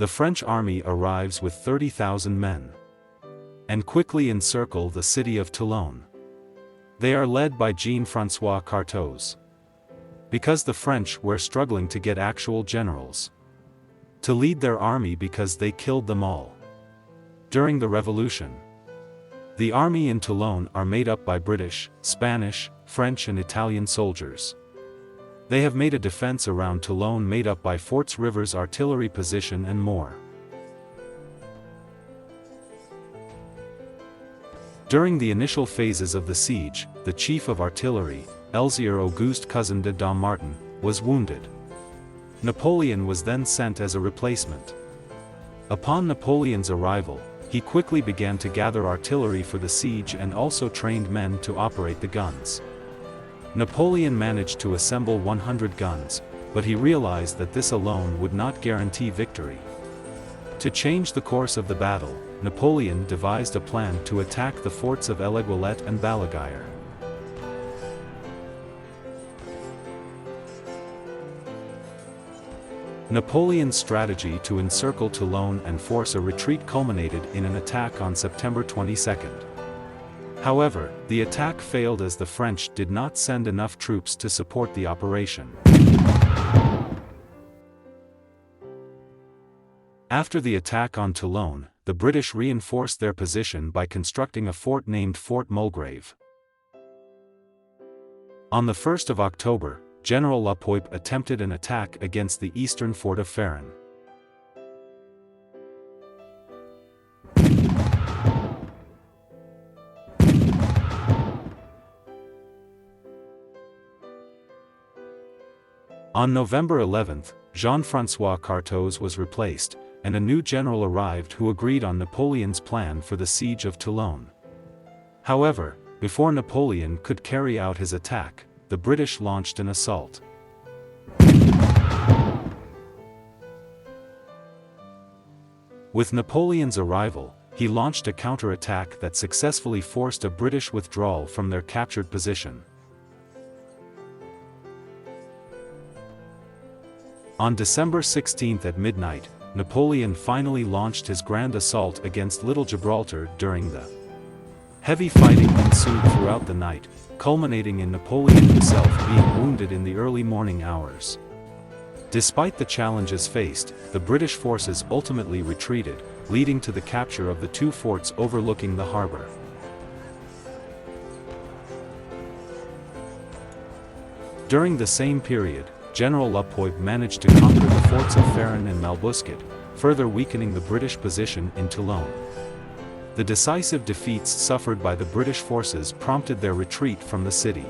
the French army arrives with 30,000 men and quickly encircle the city of Toulon. They are led by Jean-François Cartaux, because the French were struggling to get actual generals to lead their army because they killed them all during the revolution. The army in Toulon are made up by British, Spanish, French and Italian soldiers. They have made a defense around Toulon made up by forts, rivers, artillery position and more. During the initial phases of the siege, the chief of artillery, Elzéar Auguste Cousin de Dommartin, was wounded. Napoleon was then sent as a replacement. Upon Napoleon's arrival, he quickly began to gather artillery for the siege and also trained men to operate the guns. Napoleon managed to assemble 100 guns, but he realized that this alone would not guarantee victory. To change the course of the battle, Napoleon devised a plan to attack the forts of Aiguillette and Balaguer. Napoleon's strategy to encircle Toulon and force a retreat culminated in an attack on September 22. However, the attack failed as the French did not send enough troops to support the operation. After the attack on Toulon, the British reinforced their position by constructing a fort named Fort Mulgrave. On the 1st of October, General Lapoip attempted an attack against the eastern fort of Ferron. On November 11, Jean-François Cartaux was replaced, and a new general arrived who agreed on Napoleon's plan for the siege of Toulon. However, before Napoleon could carry out his attack, the British launched an assault. With Napoleon's arrival, he launched a counterattack that successfully forced a British withdrawal from their captured position. On December 16 at midnight, Napoleon finally launched his grand assault against Little Gibraltar. During the heavy fighting ensued throughout the night, culminating in Napoleon himself being wounded in the early morning hours. Despite the challenges faced, the British forces ultimately retreated, leading to the capture of the two forts overlooking the harbor. During the same period, General Lapoip managed to conquer the forts of Ferron and Malbusquet, further weakening the British position in Toulon. The decisive defeats suffered by the British forces prompted their retreat from the city.